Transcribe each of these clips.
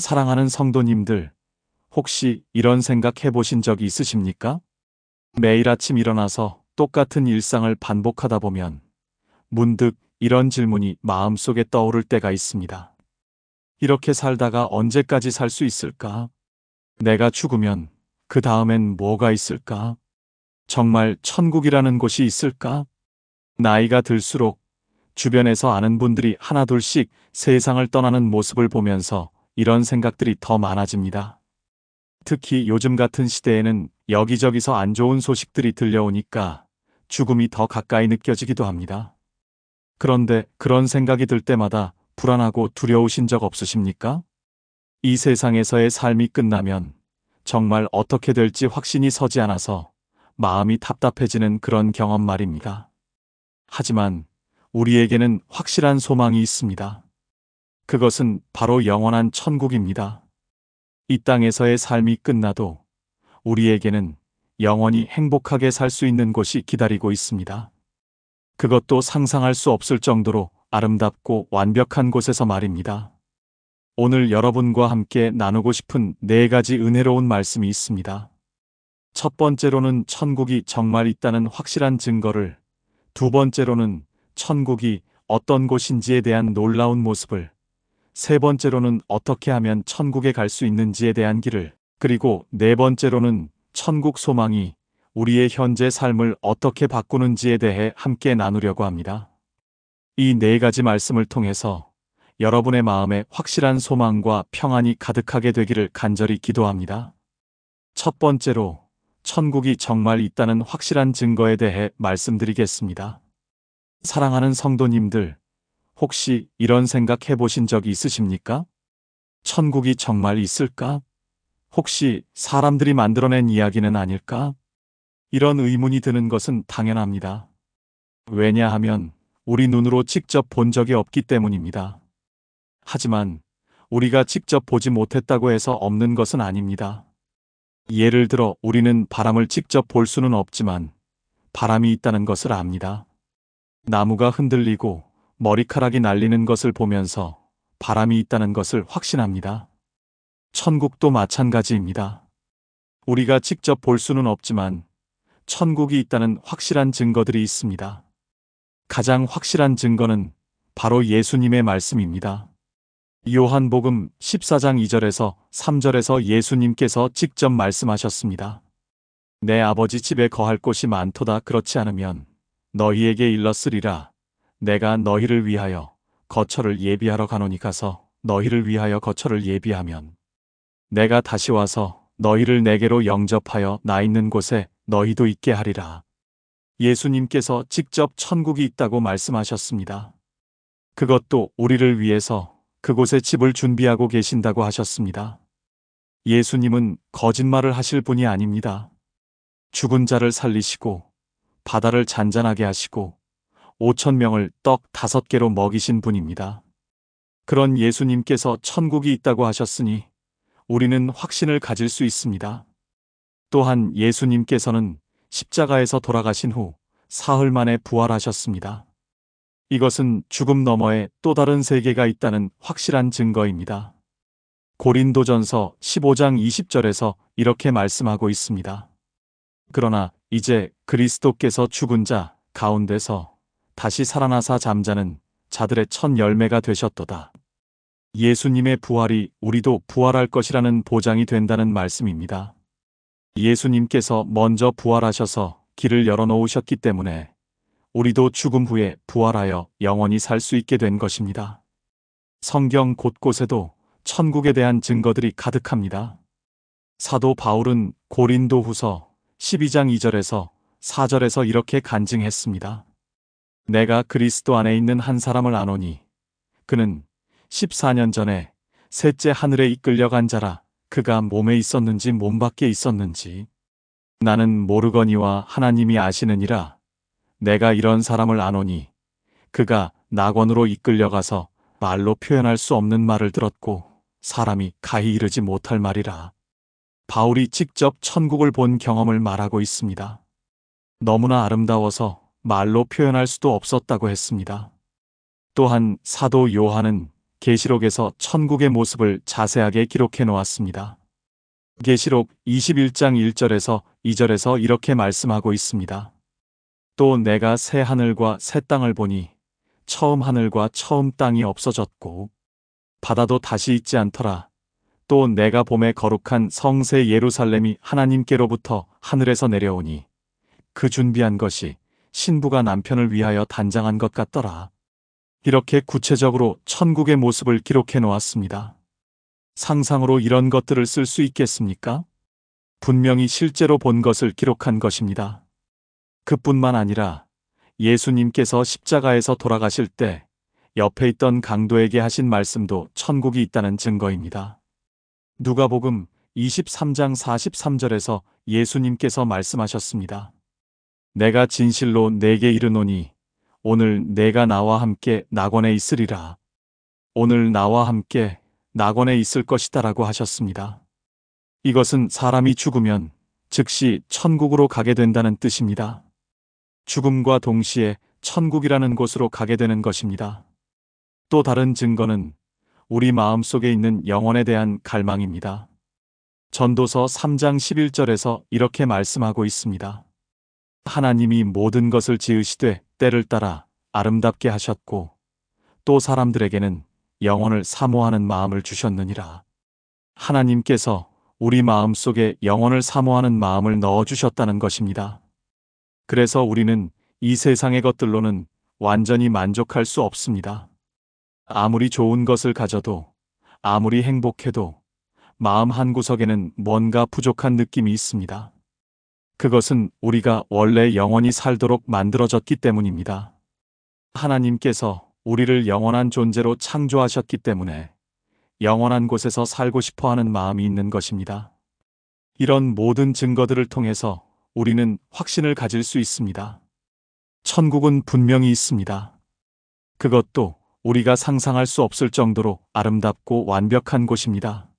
사랑하는 성도님들, 혹시 이런 생각 해보신 적이 있으십니까? 매일 아침 일어나서 똑같은 일상을 반복하다 보면 문득 이런 질문이 마음속에 떠오를 때가 있습니다. 이렇게 살다가 언제까지 살 수 있을까? 내가 죽으면 그 다음엔 뭐가 있을까? 정말 천국이라는 곳이 있을까? 나이가 들수록 주변에서 아는 분들이 하나둘씩 세상을 떠나는 모습을 보면서 이런 생각들이 더 많아집니다. 특히 요즘 같은 시대에는 여기저기서 안 좋은 소식들이 들려오니까 죽음이 더 가까이 느껴지기도 합니다. 그런데 그런 생각이 들 때마다 불안하고 두려우신 적 없으십니까? 이 세상에서의 삶이 끝나면 정말 어떻게 될지 확신이 서지 않아서 마음이 답답해지는 그런 경험 말입니다. 하지만 우리에게는 확실한 소망이 있습니다. 그것은 바로 영원한 천국입니다. 이 땅에서의 삶이 끝나도 우리에게는 영원히 행복하게 살 수 있는 곳이 기다리고 있습니다. 그것도 상상할 수 없을 정도로 아름답고 완벽한 곳에서 말입니다. 오늘 여러분과 함께 나누고 싶은 4가지 은혜로운 말씀이 있습니다. 첫 번째로는 천국이 정말 있다는 확실한 증거를, 두 번째로는 천국이 어떤 곳인지에 대한 놀라운 모습을, 세 번째로는 어떻게 하면 천국에 갈 수 있는지에 대한 길을, 그리고 네 번째로는 천국 소망이 우리의 현재 삶을 어떻게 바꾸는지에 대해 함께 나누려고 합니다. 이 4가지 말씀을 통해서 여러분의 마음에 확실한 소망과 평안이 가득하게 되기를 간절히 기도합니다. 첫 번째로 천국이 정말 있다는 확실한 증거에 대해 말씀드리겠습니다. 사랑하는 성도님들, 혹시 이런 생각 해보신 적이 있으십니까? 천국이 정말 있을까? 혹시 사람들이 만들어낸 이야기는 아닐까? 이런 의문이 드는 것은 당연합니다. 왜냐하면 우리 눈으로 직접 본 적이 없기 때문입니다. 하지만 우리가 직접 보지 못했다고 해서 없는 것은 아닙니다. 예를 들어 우리는 바람을 직접 볼 수는 없지만 바람이 있다는 것을 압니다. 나무가 흔들리고 머리카락이 날리는 것을 보면서 바람이 있다는 것을 확신합니다. 천국도 마찬가지입니다. 우리가 직접 볼 수는 없지만 천국이 있다는 확실한 증거들이 있습니다. 가장 확실한 증거는 바로 예수님의 말씀입니다. 요한복음 14장 2절에서 3절에서 예수님께서 직접 말씀하셨습니다. 내 아버지 집에 거할 곳이 많도다. 그렇지 않으면 너희에게 일렀으리라. 내가 너희를 위하여 거처를 예비하러 가노니 가서 너희를 위하여 거처를 예비하면 내가 다시 와서 너희를 내게로 영접하여 나 있는 곳에 너희도 있게 하리라. 예수님께서 직접 천국이 있다고 말씀하셨습니다. 그것도 우리를 위해서 그곳에 집을 준비하고 계신다고 하셨습니다. 예수님은 거짓말을 하실 분이 아닙니다. 죽은 자를 살리시고 바다를 잔잔하게 하시고 5,000명을 떡 5개로 먹이신 분입니다. 그런 예수님께서 천국이 있다고 하셨으니 우리는 확신을 가질 수 있습니다. 또한 예수님께서는 십자가에서 돌아가신 후 사흘 만에 부활하셨습니다. 이것은 죽음 너머에 또 다른 세계가 있다는 확실한 증거입니다. 고린도전서 15장 20절에서 이렇게 말씀하고 있습니다. 그러나 이제 그리스도께서 죽은 자 가운데서 다시 살아나사 잠자는 자들의 첫 열매가 되셨도다. 예수님의 부활이 우리도 부활할 것이라는 보장이 된다는 말씀입니다. 예수님께서 먼저 부활하셔서 길을 열어놓으셨기 때문에 우리도 죽음 후에 부활하여 영원히 살 수 있게 된 것입니다. 성경 곳곳에도 천국에 대한 증거들이 가득합니다. 사도 바울은 고린도후서 12장 2절에서 4절에서 이렇게 간증했습니다. 내가 그리스도 안에 있는 한 사람을 아노니 그는 14년 전에 셋째 하늘에 이끌려간 자라. 그가 몸에 있었는지 몸 밖에 있었는지 나는 모르거니와 하나님이 아시느니라. 내가 이런 사람을 아노니 그가 낙원으로 이끌려가서 말로 표현할 수 없는 말을 들었고 사람이 가히 이르지 못할 말이라. 바울이 직접 천국을 본 경험을 말하고 있습니다. 너무나 아름다워서 말로 표현할 수도 없었다고 했습니다. 또한 사도 요한은 계시록에서 천국의 모습을 자세하게 기록해 놓았습니다. 계시록 21장 1절에서 2절에서 이렇게 말씀하고 있습니다. 또 내가 새 하늘과 새 땅을 보니 처음 하늘과 처음 땅이 없어졌고 바다도 다시 있지 않더라. 또 내가 봄에 거룩한 성새 예루살렘이 하나님께로부터 하늘에서 내려오니 그 준비한 것이 신부가 남편을 위하여 단장한 것 같더라. 이렇게 구체적으로 천국의 모습을 기록해 놓았습니다. 상상으로 이런 것들을 쓸 수 있겠습니까? 분명히 실제로 본 것을 기록한 것입니다. 그뿐만 아니라 예수님께서 십자가에서 돌아가실 때 옆에 있던 강도에게 하신 말씀도 천국이 있다는 증거입니다. 누가복음 23장 43절에서 예수님께서 말씀하셨습니다. 내가 진실로 네게 이르노니 오늘 내가 나와 함께 낙원에 있으리라. 오늘 나와 함께 낙원에 있을 것이다라고 하셨습니다. 이것은 사람이 죽으면 즉시 천국으로 가게 된다는 뜻입니다. 죽음과 동시에 천국이라는 곳으로 가게 되는 것입니다. 또 다른 증거는 우리 마음속에 있는 영혼에 대한 갈망입니다. 전도서 3장 11절에서 이렇게 말씀하고 있습니다. 하나님이 모든 것을 지으시되 때를 따라 아름답게 하셨고 또 사람들에게는 영혼을 사모하는 마음을 주셨느니라. 하나님께서 우리 마음속에 영혼을 사모하는 마음을 넣어주셨다는 것입니다. 그래서 우리는 이 세상의 것들로는 완전히 만족할 수 없습니다. 아무리 좋은 것을 가져도, 아무리 행복해도 마음 한구석에는 뭔가 부족한 느낌이 있습니다. 그것은 우리가 원래 영원히 살도록 만들어졌기 때문입니다. 하나님께서 우리를 영원한 존재로 창조하셨기 때문에 영원한 곳에서 살고 싶어 하는 마음이 있는 것입니다. 이런 모든 증거들을 통해서 우리는 확신을 가질 수 있습니다. 천국은 분명히 있습니다. 그것도 우리가 상상할 수 없을 정도로 아름답고 완벽한 곳입니다.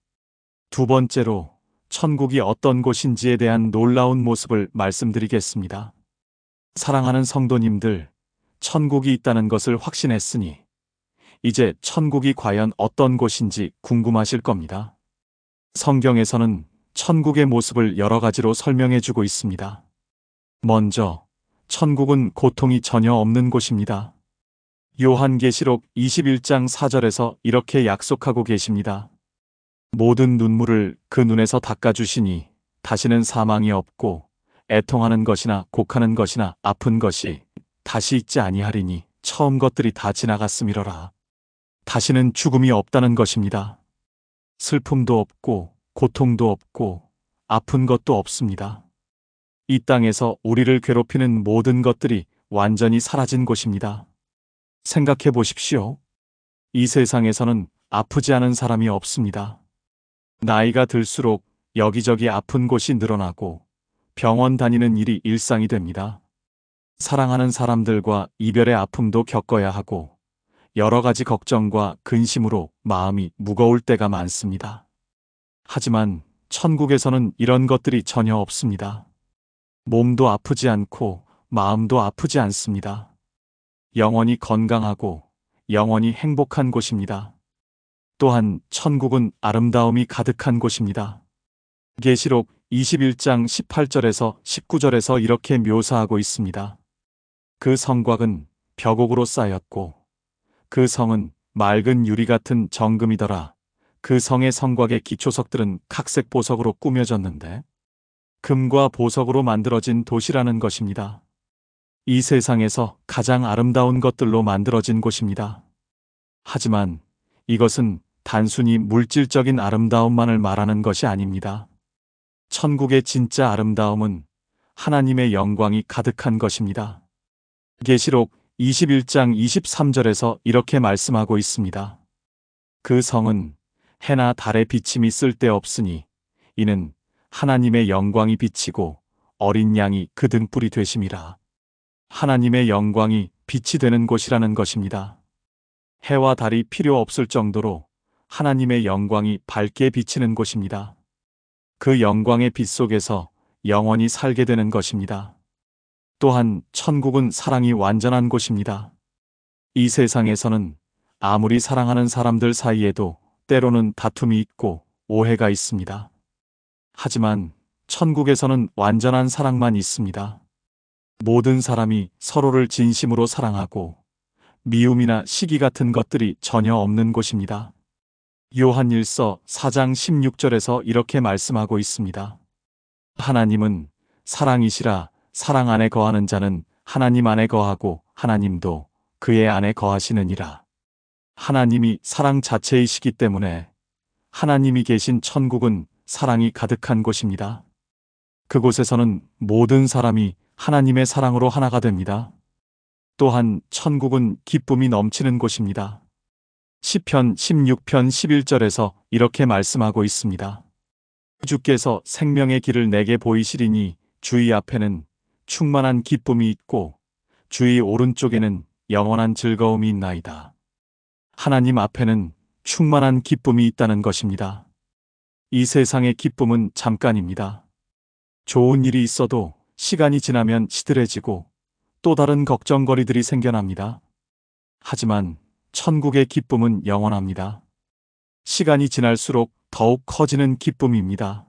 두 번째로 천국이 어떤 곳인지에 대한 놀라운 모습을 말씀드리겠습니다. 사랑하는 성도님들, 천국이 있다는 것을 확신했으니 이제 천국이 과연 어떤 곳인지 궁금하실 겁니다. 성경에서는 천국의 모습을 여러 가지로 설명해 주고 있습니다. 먼저, 천국은 고통이 전혀 없는 곳입니다. 요한계시록 21장 4절에서 이렇게 약속하고 계십니다. 모든 눈물을 그 눈에서 닦아주시니 다시는 사망이 없고 애통하는 것이나 곡하는 것이나 아픈 것이 다시 있지 아니하리니 처음 것들이 다 지나갔음이러라. 다시는 죽음이 없다는 것입니다. 슬픔도 없고 고통도 없고 아픈 것도 없습니다. 이 땅에서 우리를 괴롭히는 모든 것들이 완전히 사라진 곳입니다. 생각해 보십시오. 이 세상에서는 아프지 않은 사람이 없습니다. 나이가 들수록 여기저기 아픈 곳이 늘어나고 병원 다니는 일이 일상이 됩니다. 사랑하는 사람들과 이별의 아픔도 겪어야 하고 여러 가지 걱정과 근심으로 마음이 무거울 때가 많습니다. 하지만 천국에서는 이런 것들이 전혀 없습니다. 몸도 아프지 않고 마음도 아프지 않습니다. 영원히 건강하고 영원히 행복한 곳입니다. 또한 천국은 아름다움이 가득한 곳입니다. 계시록 21장 18절에서 19절에서 이렇게 묘사하고 있습니다. 그 성곽은 벽옥으로 쌓였고 그 성은 맑은 유리 같은 정금이더라. 그 성의 성곽의 기초석들은 각색 보석으로 꾸며졌는데 금과 보석으로 만들어진 도시라는 것입니다. 이 세상에서 가장 아름다운 것들로 만들어진 곳입니다. 하지만 이것은 단순히 물질적인 아름다움만을 말하는 것이 아닙니다. 천국의 진짜 아름다움은 하나님의 영광이 가득한 것입니다. 계시록 21장 23절에서 이렇게 말씀하고 있습니다. 그 성은 해나 달의 비침이 쓸데없으니 이는 하나님의 영광이 비치고 어린 양이 그 등불이 되심이라. 하나님의 영광이 빛이 되는 곳이라는 것입니다. 해와 달이 필요 없을 정도로 하나님의 영광이 밝게 비치는 곳입니다. 그 영광의 빛 속에서 영원히 살게 되는 것입니다. 또한 천국은 사랑이 완전한 곳입니다. 이 세상에서는 아무리 사랑하는 사람들 사이에도 때로는 다툼이 있고 오해가 있습니다. 하지만 천국에서는 완전한 사랑만 있습니다. 모든 사람이 서로를 진심으로 사랑하고 미움이나 시기 같은 것들이 전혀 없는 곳입니다. 요한일서 4장 16절에서 이렇게 말씀하고 있습니다. 하나님은 사랑이시라. 사랑 안에 거하는 자는 하나님 안에 거하고 하나님도 그의 안에 거하시느니라. 하나님이 사랑 자체이시기 때문에 하나님이 계신 천국은 사랑이 가득한 곳입니다. 그곳에서는 모든 사람이 하나님의 사랑으로 하나가 됩니다. 또한 천국은 기쁨이 넘치는 곳입니다. 시편 16편 11절에서 이렇게 말씀하고 있습니다. 주께서 생명의 길을 내게 보이시리니 주의 앞에는 충만한 기쁨이 있고 주의 오른쪽에는 영원한 즐거움이 있나이다. 하나님 앞에는 충만한 기쁨이 있다는 것입니다. 이 세상의 기쁨은 잠깐입니다. 좋은 일이 있어도 시간이 지나면 시들해지고 또 다른 걱정거리들이 생겨납니다. 하지만 천국의 기쁨은 영원합니다. 시간이 지날수록 더욱 커지는 기쁨입니다.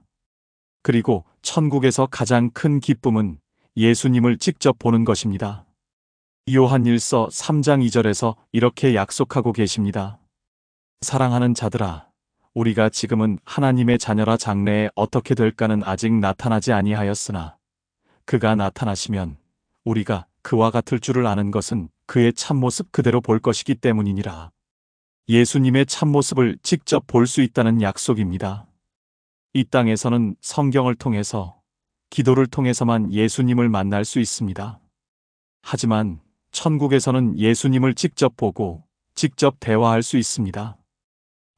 그리고 천국에서 가장 큰 기쁨은 예수님을 직접 보는 것입니다. 요한일서 3장 2절에서 이렇게 약속하고 계십니다. 사랑하는 자들아, 우리가 지금은 하나님의 자녀라 장래에 어떻게 될까는 아직 나타나지 아니하였으나 그가 나타나시면 우리가 그와 같을 줄을 아는 것은 그의 참모습 그대로 볼 것이기 때문이니라. 예수님의 참모습을 직접 볼 수 있다는 약속입니다. 이 땅에서는 성경을 통해서, 기도를 통해서만 예수님을 만날 수 있습니다. 하지만 천국에서는 예수님을 직접 보고 직접 대화할 수 있습니다.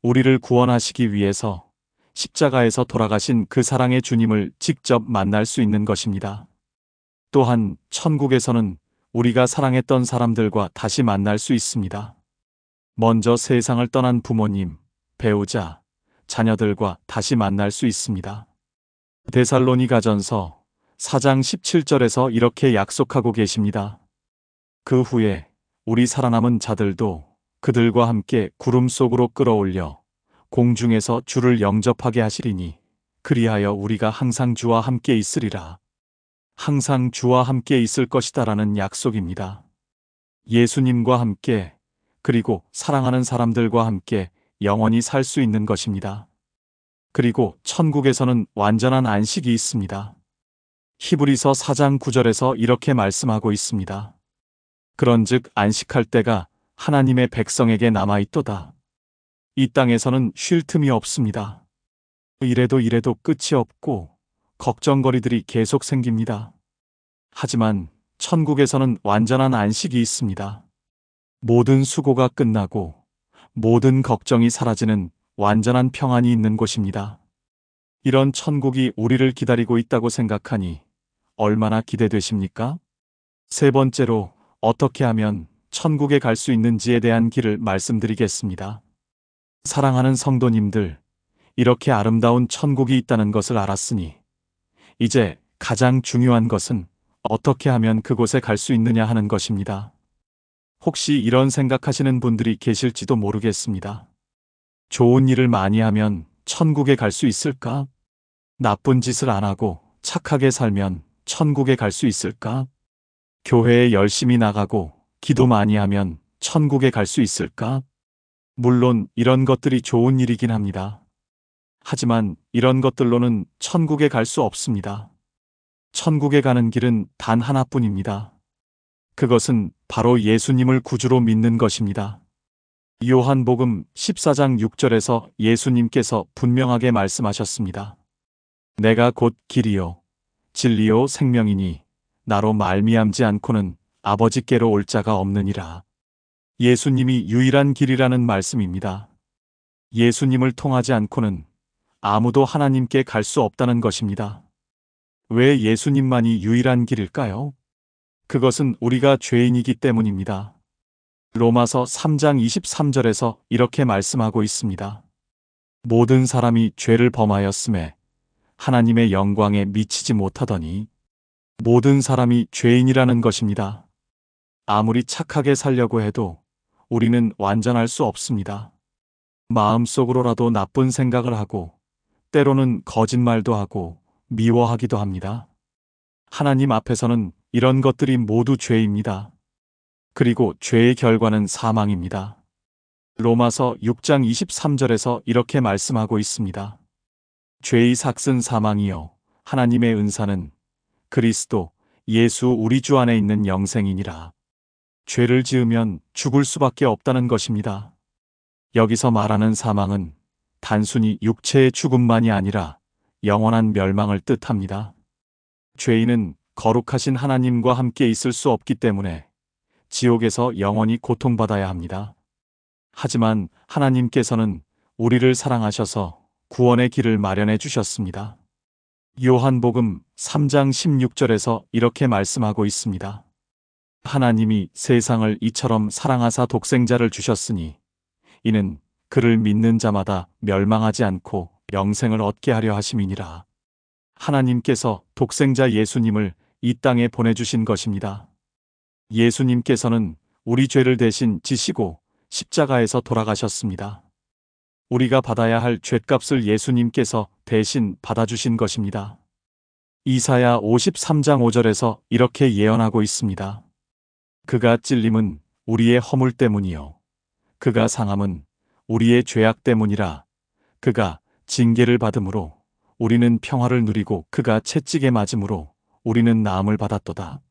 우리를 구원하시기 위해서 십자가에서 돌아가신 그 사랑의 주님을 직접 만날 수 있는 것입니다. 또한 천국에서는 우리가 사랑했던 사람들과 다시 만날 수 있습니다. 먼저 세상을 떠난 부모님, 배우자, 자녀들과 다시 만날 수 있습니다. 데살로니가전서 4장 17절에서 이렇게 약속하고 계십니다. 그 후에 우리 살아남은 자들도 그들과 함께 구름 속으로 끌어올려 공중에서 주를 영접하게 하시리니 그리하여 우리가 항상 주와 함께 있으리라. 항상 주와 함께 있을 것이다라는 약속입니다. 예수님과 함께, 그리고 사랑하는 사람들과 함께 영원히 살 수 있는 것입니다. 그리고 천국에서는 완전한 안식이 있습니다. 히브리서 4장 9절에서 이렇게 말씀하고 있습니다. 그런즉 안식할 때가 하나님의 백성에게 남아있도다. 이 땅에서는 쉴 틈이 없습니다. 이래도 끝이 없고 걱정거리들이 계속 생깁니다. 하지만 천국에서는 완전한 안식이 있습니다. 모든 수고가 끝나고 모든 걱정이 사라지는 완전한 평안이 있는 곳입니다. 이런 천국이 우리를 기다리고 있다고 생각하니 얼마나 기대되십니까? 세 번째로 어떻게 하면 천국에 갈 수 있는지에 대한 길을 말씀드리겠습니다. 사랑하는 성도님들, 이렇게 아름다운 천국이 있다는 것을 알았으니 이제 가장 중요한 것은 어떻게 하면 그곳에 갈 수 있느냐 하는 것입니다. 혹시 이런 생각하시는 분들이 계실지도 모르겠습니다. 좋은 일을 많이 하면 천국에 갈 수 있을까? 나쁜 짓을 안 하고 착하게 살면 천국에 갈 수 있을까? 교회에 열심히 나가고 기도 많이 하면 천국에 갈 수 있을까? 물론 이런 것들이 좋은 일이긴 합니다. 하지만 이런 것들로는 천국에 갈 수 없습니다. 천국에 가는 길은 단 하나뿐입니다. 그것은 바로 예수님을 구주로 믿는 것입니다. 요한복음 14장 6절에서 예수님께서 분명하게 말씀하셨습니다. 내가 곧 길이요 진리요 생명이니 나로 말미암지 않고는 아버지께로 올 자가 없느니라. 예수님이 유일한 길이라는 말씀입니다. 예수님을 통하지 않고는 아무도 하나님께 갈 수 없다는 것입니다. 왜 예수님만이 유일한 길일까요? 그것은 우리가 죄인이기 때문입니다. 로마서 3장 23절에서 이렇게 말씀하고 있습니다. 모든 사람이 죄를 범하였음에 하나님의 영광에 미치지 못하더니 모든 사람이 죄인이라는 것입니다. 아무리 착하게 살려고 해도 우리는 완전할 수 없습니다. 마음속으로라도 나쁜 생각을 하고, 때로는 거짓말도 하고, 미워하기도 합니다. 하나님 앞에서는 이런 것들이 모두 죄입니다. 그리고 죄의 결과는 사망입니다. 로마서 6장 23절에서 이렇게 말씀하고 있습니다. 죄의 삭은 사망이요 하나님의 은사는 그리스도 예수 우리 주 안에 있는 영생이니라. 죄를 지으면 죽을 수밖에 없다는 것입니다. 여기서 말하는 사망은 단순히 육체의 죽음만이 아니라 영원한 멸망을 뜻합니다. 죄인은 거룩하신 하나님과 함께 있을 수 없기 때문에 지옥에서 영원히 고통받아야 합니다. 하지만 하나님께서는 우리를 사랑하셔서 구원의 길을 마련해 주셨습니다. 요한복음 3장 16절에서 이렇게 말씀하고 있습니다. 하나님이 세상을 이처럼 사랑하사 독생자를 주셨으니 이는 그를 믿는 자마다 멸망하지 않고 영생을 얻게 하려 하심이니라. 하나님께서 독생자 예수님을 이 땅에 보내주신 것입니다. 예수님께서는 우리 죄를 대신 지시고 십자가에서 돌아가셨습니다. 우리가 받아야 할 죗값을 예수님께서 대신 받아주신 것입니다. 이사야 53장 5절에서 이렇게 예언하고 있습니다. 그가 찔림은 우리의 허물 때문이요 그가 상함은 우리의 죄악 때문이라. 그가 징계를 받음으로 우리는 평화를 누리고 그가 채찍에 맞음으로 우리는 나음을 받았도다.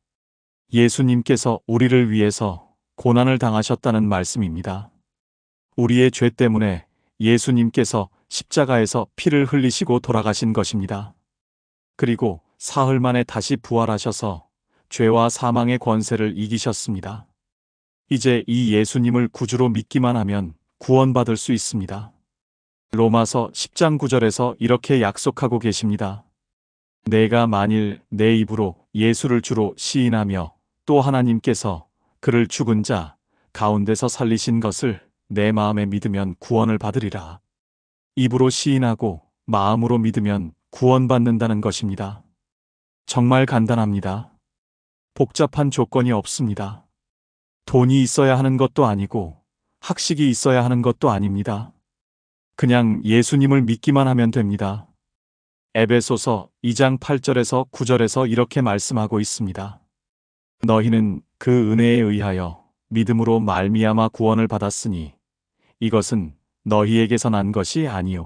예수님께서 우리를 위해서 고난을 당하셨다는 말씀입니다. 우리의 죄 때문에 예수님께서 십자가에서 피를 흘리시고 돌아가신 것입니다. 그리고 사흘 만에 다시 부활하셔서 죄와 사망의 권세를 이기셨습니다. 이제 이 예수님을 구주로 믿기만 하면 구원받을 수 있습니다. 로마서 10장 9절에서 이렇게 약속하고 계십니다. 내가 만일 내 입으로 예수를 주로 시인하며 또 하나님께서 그를 죽은 자 가운데서 살리신 것을 내 마음에 믿으면 구원을 받으리라. 입으로 시인하고 마음으로 믿으면 구원받는다는 것입니다. 정말 간단합니다. 복잡한 조건이 없습니다. 돈이 있어야 하는 것도 아니고 학식이 있어야 하는 것도 아닙니다. 그냥 예수님을 믿기만 하면 됩니다. 에베소서 2장 8절에서 9절에서 이렇게 말씀하고 있습니다. 너희는 그 은혜에 의하여 믿음으로 말미암아 구원을 받았으니 이것은 너희에게서 난 것이 아니요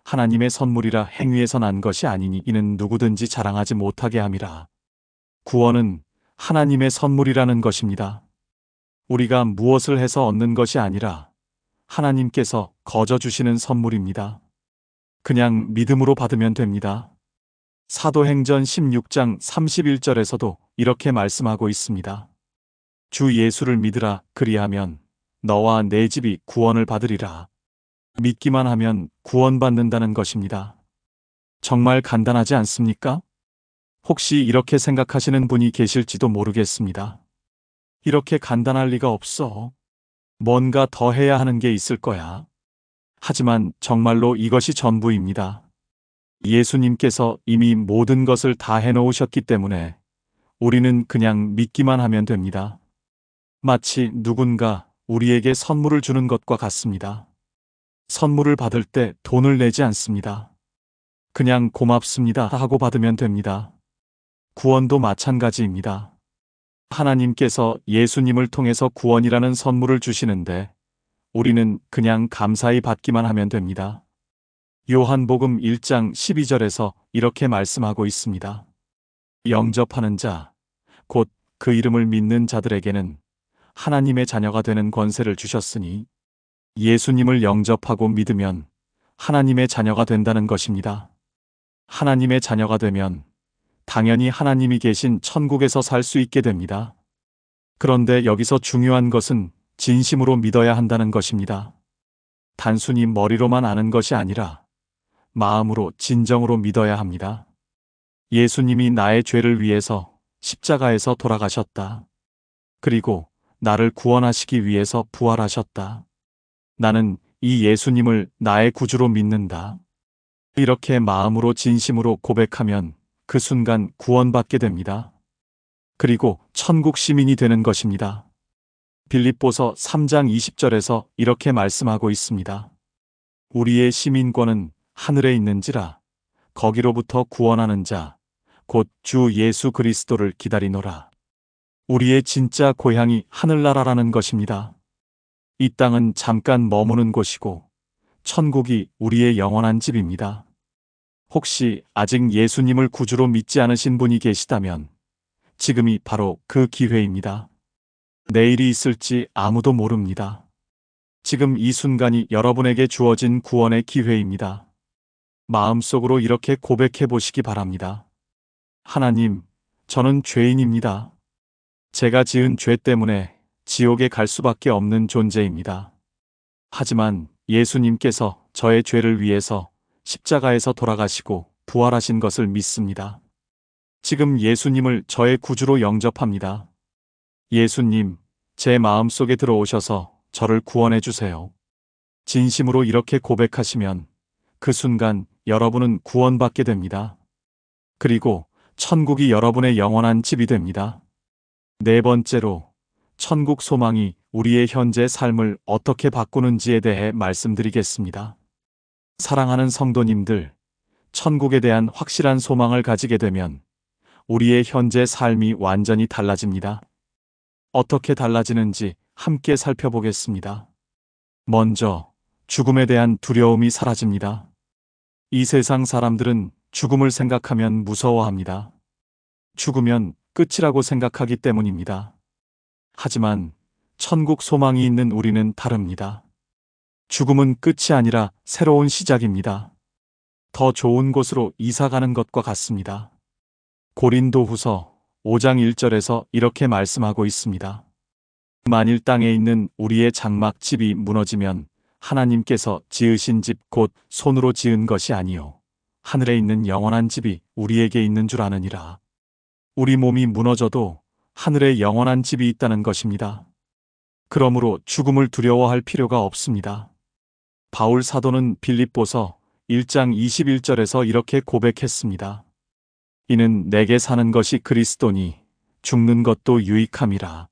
하나님의 선물이라. 행위에서 난 것이 아니니 이는 누구든지 자랑하지 못하게 함이라. 구원은 하나님의 선물이라는 것입니다. 우리가 무엇을 해서 얻는 것이 아니라 하나님께서 거저 주시는 선물입니다. 그냥 믿음으로 받으면 됩니다. 사도행전 16장 31절에서도 이렇게 말씀하고 있습니다. 주 예수를 믿으라. 그리하면 너와 내 집이 구원을 받으리라. 믿기만 하면 구원받는다는 것입니다. 정말 간단하지 않습니까? 혹시 이렇게 생각하시는 분이 계실지도 모르겠습니다. 이렇게 간단할 리가 없어. 뭔가 더 해야 하는 게 있을 거야. 하지만 정말로 이것이 전부입니다. 예수님께서 이미 모든 것을 다 해놓으셨기 때문에 우리는 그냥 믿기만 하면 됩니다. 마치 누군가 우리에게 선물을 주는 것과 같습니다. 선물을 받을 때 돈을 내지 않습니다. 그냥 고맙습니다 하고 받으면 됩니다. 구원도 마찬가지입니다. 하나님께서 예수님을 통해서 구원이라는 선물을 주시는데 우리는 그냥 감사히 받기만 하면 됩니다. 요한복음 1장 12절에서 이렇게 말씀하고 있습니다. 영접하는 자, 곧 그 이름을 믿는 자들에게는 하나님의 자녀가 되는 권세를 주셨으니 예수님을 영접하고 믿으면 하나님의 자녀가 된다는 것입니다. 하나님의 자녀가 되면 당연히 하나님이 계신 천국에서 살 수 있게 됩니다. 그런데 여기서 중요한 것은 진심으로 믿어야 한다는 것입니다. 단순히 머리로만 아는 것이 아니라 마음으로 진정으로 믿어야 합니다. 예수님이 나의 죄를 위해서 십자가에서 돌아가셨다. 그리고 나를 구원하시기 위해서 부활하셨다. 나는 이 예수님을 나의 구주로 믿는다. 이렇게 마음으로 진심으로 고백하면 그 순간 구원받게 됩니다. 그리고 천국 시민이 되는 것입니다. 빌립보서 3장 20절에서 이렇게 말씀하고 있습니다. 우리의 시민권은 하늘에 있는지라 거기로부터 구원하는 자 곧 주 예수 그리스도를 기다리노라. 우리의 진짜 고향이 하늘나라라는 것입니다. 이 땅은 잠깐 머무는 곳이고 천국이 우리의 영원한 집입니다. 혹시 아직 예수님을 구주로 믿지 않으신 분이 계시다면 지금이 바로 그 기회입니다. 내일이 있을지 아무도 모릅니다. 지금 이 순간이 여러분에게 주어진 구원의 기회입니다. 마음속으로 이렇게 고백해 보시기 바랍니다. 하나님, 저는 죄인입니다. 제가 지은 죄 때문에 지옥에 갈 수밖에 없는 존재입니다. 하지만 예수님께서 저의 죄를 위해서 십자가에서 돌아가시고 부활하신 것을 믿습니다. 지금 예수님을 저의 구주로 영접합니다. 예수님, 제 마음속에 들어오셔서 저를 구원해 주세요. 진심으로 이렇게 고백하시면 그 순간 여러분은 구원받게 됩니다. 그리고 천국이 여러분의 영원한 집이 됩니다. 네 번째로, 천국 소망이 우리의 현재 삶을 어떻게 바꾸는지에 대해 말씀드리겠습니다. 사랑하는 성도님들, 천국에 대한 확실한 소망을 가지게 되면 우리의 현재 삶이 완전히 달라집니다. 어떻게 달라지는지 함께 살펴보겠습니다. 먼저, 죽음에 대한 두려움이 사라집니다. 이 세상 사람들은 죽음을 생각하면 무서워합니다. 죽으면 끝이라고 생각하기 때문입니다. 하지만 천국 소망이 있는 우리는 다릅니다. 죽음은 끝이 아니라 새로운 시작입니다. 더 좋은 곳으로 이사가는 것과 같습니다. 고린도후서 5장 1절에서 이렇게 말씀하고 있습니다. 만일 땅에 있는 우리의 장막집이 무너지면 하나님께서 지으신 집 곧 손으로 지은 것이 아니요 하늘에 있는 영원한 집이 우리에게 있는 줄 아느니라. 우리 몸이 무너져도 하늘에 영원한 집이 있다는 것입니다. 그러므로 죽음을 두려워할 필요가 없습니다. 바울 사도는 빌립보서 1장 21절에서 이렇게 고백했습니다. 이는 내게 사는 것이 그리스도니 죽는 것도 유익함이라.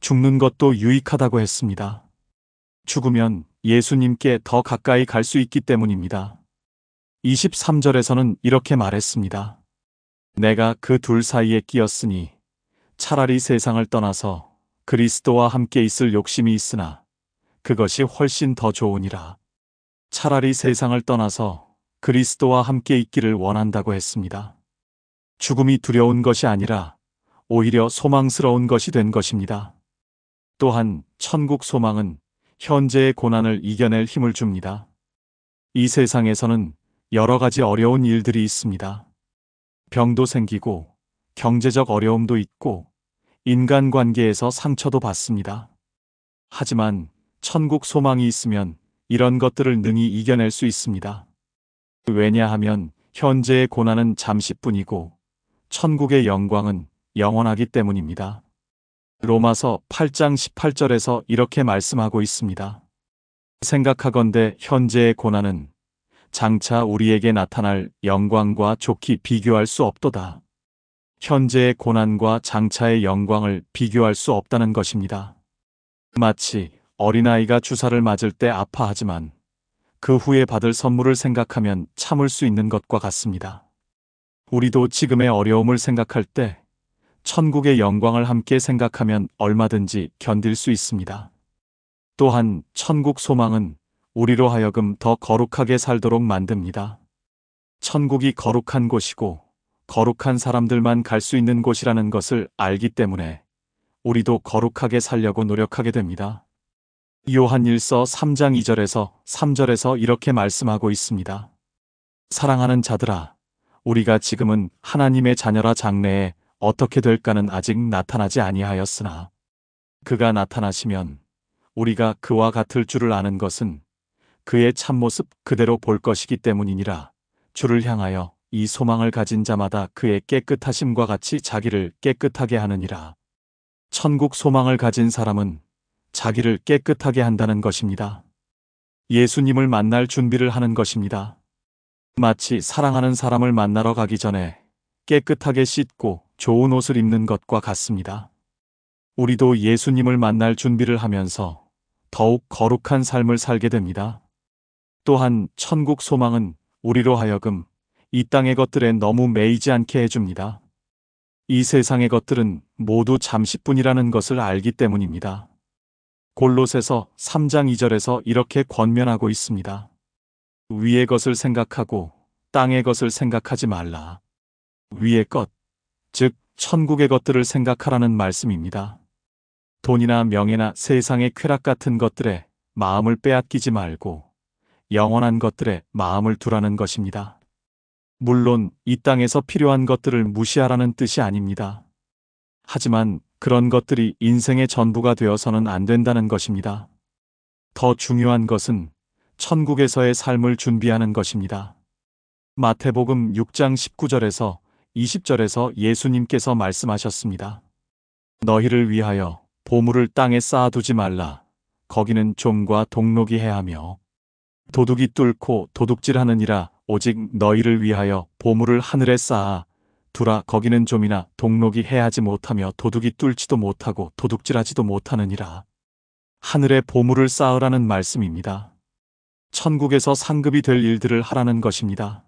죽는 것도 유익하다고 했습니다. 죽으면 예수님께 더 가까이 갈 수 있기 때문입니다. 23절에서는 이렇게 말했습니다. 내가 그 둘 사이에 끼었으니 차라리 세상을 떠나서 그리스도와 함께 있을 욕심이 있으나 그것이 훨씬 더 좋으니라. 차라리 세상을 떠나서 그리스도와 함께 있기를 원한다고 했습니다. 죽음이 두려운 것이 아니라 오히려 소망스러운 것이 된 것입니다. 또한 천국 소망은 현재의 고난을 이겨낼 힘을 줍니다. 이 세상에서는 여러 가지 어려운 일들이 있습니다. 병도 생기고 경제적 어려움도 있고 인간관계에서 상처도 받습니다. 하지만 천국 소망이 있으면 이런 것들을 능히 이겨낼 수 있습니다. 왜냐하면 현재의 고난은 잠시뿐이고 천국의 영광은 영원하기 때문입니다. 로마서 8장 18절에서 이렇게 말씀하고 있습니다. 생각하건대 현재의 고난은 장차 우리에게 나타날 영광과 좋게 비교할 수 없도다. 현재의 고난과 장차의 영광을 비교할 수 없다는 것입니다. 마치 어린아이가 주사를 맞을 때 아파하지만 그 후에 받을 선물을 생각하면 참을 수 있는 것과 같습니다. 우리도 지금의 어려움을 생각할 때 천국의 영광을 함께 생각하면 얼마든지 견딜 수 있습니다. 또한 천국 소망은 우리로 하여금 더 거룩하게 살도록 만듭니다. 천국이 거룩한 곳이고 거룩한 사람들만 갈 수 있는 곳이라는 것을 알기 때문에 우리도 거룩하게 살려고 노력하게 됩니다. 요한일서 3장 2절에서 3절에서 이렇게 말씀하고 있습니다. 사랑하는 자들아, 우리가 지금은 하나님의 자녀라 장래에 어떻게 될까는 아직 나타나지 아니하였으나 그가 나타나시면 우리가 그와 같을 줄을 아는 것은 그의 참모습 그대로 볼 것이기 때문이니라. 주를 향하여 이 소망을 가진 자마다 그의 깨끗하심과 같이 자기를 깨끗하게 하느니라. 천국 소망을 가진 사람은 자기를 깨끗하게 한다는 것입니다. 예수님을 만날 준비를 하는 것입니다. 마치 사랑하는 사람을 만나러 가기 전에 깨끗하게 씻고 좋은 옷을 입는 것과 같습니다. 우리도 예수님을 만날 준비를 하면서 더욱 거룩한 삶을 살게 됩니다. 또한 천국 소망은 우리로 하여금 이 땅의 것들에 너무 매이지 않게 해줍니다. 이 세상의 것들은 모두 잠시뿐이라는 것을 알기 때문입니다. 골로새서 3장 2절에서 이렇게 권면하고 있습니다. 위의 것을 생각하고 땅의 것을 생각하지 말라. 위의 것, 즉 천국의 것들을 생각하라는 말씀입니다. 돈이나 명예나 세상의 쾌락 같은 것들에 마음을 빼앗기지 말고 영원한 것들에 마음을 두라는 것입니다. 물론 이 땅에서 필요한 것들을 무시하라는 뜻이 아닙니다. 하지만 그런 것들이 인생의 전부가 되어서는 안 된다는 것입니다. 더 중요한 것은 천국에서의 삶을 준비하는 것입니다. 마태복음 6장 19절에서 20절에서 예수님께서 말씀하셨습니다. 너희를 위하여 보물을 땅에 쌓아두지 말라. 거기는 좀과 동록이 해하며 도둑이 뚫고 도둑질하느니라. 오직 너희를 위하여 보물을 하늘에 쌓아 두라. 거기는 좀이나 동록이 해하지 못하며 도둑이 뚫지도 못하고 도둑질하지도 못하느니라. 하늘에 보물을 쌓으라는 말씀입니다. 천국에서 상급이 될 일들을 하라는 것입니다.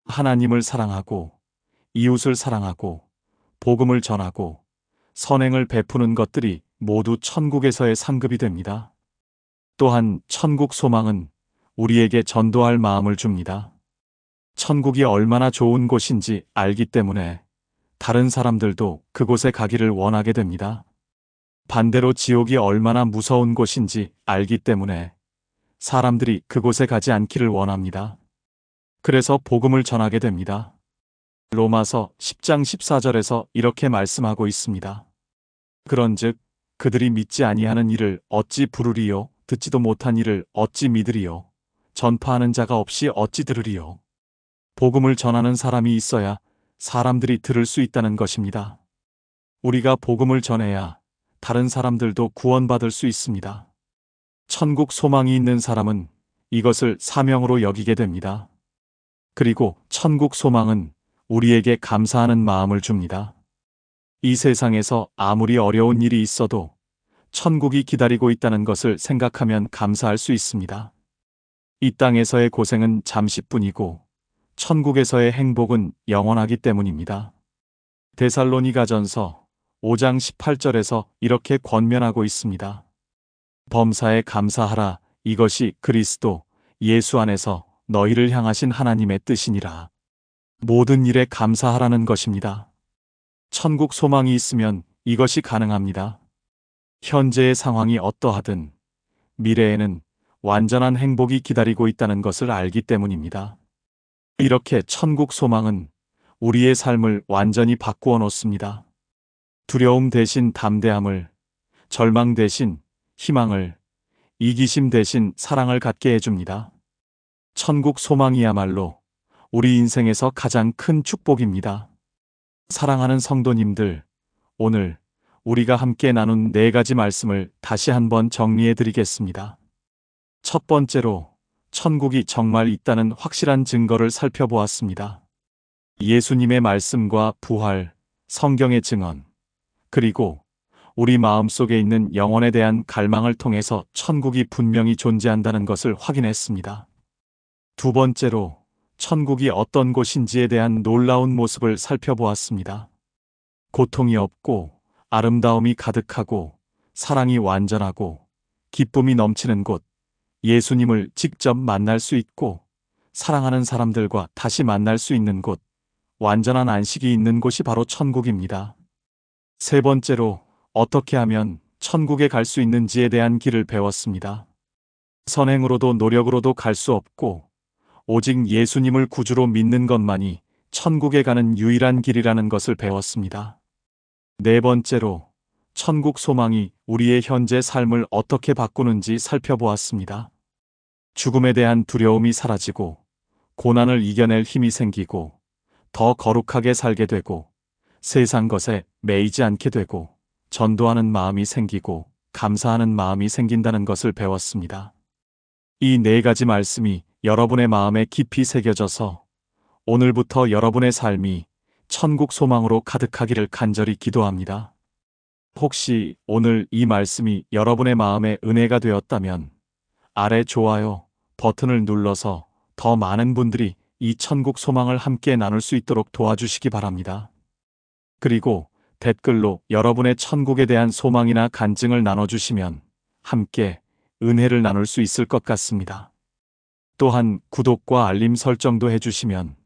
하나님을 사랑하고 이웃을 사랑하고 복음을 전하고 선행을 베푸는 것들이 모두 천국에서의 상급이 됩니다. 또한 천국 소망은 우리에게 전도할 마음을 줍니다. 천국이 얼마나 좋은 곳인지 알기 때문에 다른 사람들도 그곳에 가기를 원하게 됩니다. 반대로 지옥이 얼마나 무서운 곳인지 알기 때문에 사람들이 그곳에 가지 않기를 원합니다. 그래서 복음을 전하게 됩니다. 로마서 10장 14절에서 이렇게 말씀하고 있습니다. 그런즉 그들이 믿지 아니하는 일을 어찌 부르리요? 듣지도 못한 일을 어찌 믿으리요? 전파하는 자가 없이 어찌 들으리요? 복음을 전하는 사람이 있어야 사람들이 들을 수 있다는 것입니다. 우리가 복음을 전해야 다른 사람들도 구원받을 수 있습니다. 천국 소망이 있는 사람은 이것을 사명으로 여기게 됩니다. 그리고 천국 소망은 우리에게 감사하는 마음을 줍니다. 이 세상에서 아무리 어려운 일이 있어도 천국이 기다리고 있다는 것을 생각하면 감사할 수 있습니다. 이 땅에서의 고생은 잠시뿐이고 천국에서의 행복은 영원하기 때문입니다. 데살로니가전서 5장 18절에서 이렇게 권면하고 있습니다. 범사에 감사하라. 이것이 그리스도 예수 안에서 너희를 향하신 하나님의 뜻이니라. 모든 일에 감사하라는 것입니다. 천국 소망이 있으면 이것이 가능합니다. 현재의 상황이 어떠하든 미래에는 완전한 행복이 기다리고 있다는 것을 알기 때문입니다. 이렇게 천국 소망은 우리의 삶을 완전히 바꾸어 놓습니다. 두려움 대신 담대함을, 절망 대신 희망을, 이기심 대신 사랑을 갖게 해줍니다. 천국 소망이야말로 우리 인생에서 가장 큰 축복입니다. 사랑하는 성도님들, 오늘 우리가 함께 나눈 4가지 말씀을 다시 한번 정리해 드리겠습니다. 첫 번째로 천국이 정말 있다는 확실한 증거를 살펴보았습니다. 예수님의 말씀과 부활, 성경의 증언, 그리고 우리 마음속에 있는 영혼에 대한 갈망을 통해서 천국이 분명히 존재한다는 것을 확인했습니다. 두 번째로 천국이 어떤 곳인지에 대한 놀라운 모습을 살펴보았습니다. 고통이 없고 아름다움이 가득하고 사랑이 완전하고 기쁨이 넘치는 곳, 예수님을 직접 만날 수 있고 사랑하는 사람들과 다시 만날 수 있는 곳, 완전한 안식이 있는 곳이 바로 천국입니다. 세 번째로 어떻게 하면 천국에 갈 수 있는지에 대한 길을 배웠습니다. 선행으로도 노력으로도 갈 수 없고 오직 예수님을 구주로 믿는 것만이 천국에 가는 유일한 길이라는 것을 배웠습니다. 네 번째로 천국 소망이 우리의 현재 삶을 어떻게 바꾸는지 살펴보았습니다. 죽음에 대한 두려움이 사라지고 고난을 이겨낼 힘이 생기고 더 거룩하게 살게 되고 세상 것에 매이지 않게 되고 전도하는 마음이 생기고 감사하는 마음이 생긴다는 것을 배웠습니다. 이 4가지 말씀이 여러분의 마음에 깊이 새겨져서 오늘부터 여러분의 삶이 천국 소망으로 가득하기를 간절히 기도합니다. 혹시 오늘 이 말씀이 여러분의 마음에 은혜가 되었다면 아래 좋아요 버튼을 눌러서 더 많은 분들이 이 천국 소망을 함께 나눌 수 있도록 도와주시기 바랍니다. 그리고 댓글로 여러분의 천국에 대한 소망이나 간증을 나눠주시면 함께 은혜를 나눌 수 있을 것 같습니다. 또한 구독과 알림 설정도 해주시면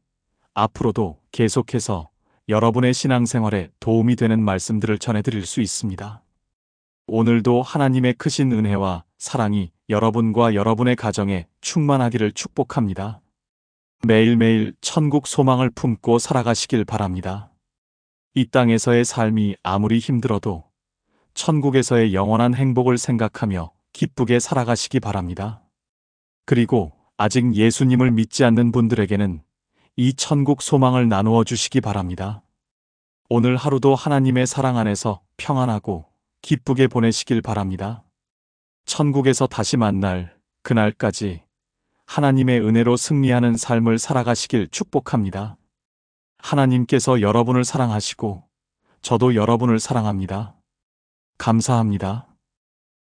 앞으로도 계속해서 여러분의 신앙생활에 도움이 되는 말씀들을 전해드릴 수 있습니다. 오늘도 하나님의 크신 은혜와 사랑이 여러분과 여러분의 가정에 충만하기를 축복합니다. 매일매일 천국 소망을 품고 살아가시길 바랍니다. 이 땅에서의 삶이 아무리 힘들어도 천국에서의 영원한 행복을 생각하며 기쁘게 살아가시기 바랍니다. 그리고 아직 예수님을 믿지 않는 분들에게는 이 천국 소망을 나누어 주시기 바랍니다. 오늘 하루도 하나님의 사랑 안에서 평안하고 기쁘게 보내시길 바랍니다. 천국에서 다시 만날 그날까지 하나님의 은혜로 승리하는 삶을 살아가시길 축복합니다. 하나님께서 여러분을 사랑하시고 저도 여러분을 사랑합니다. 감사합니다.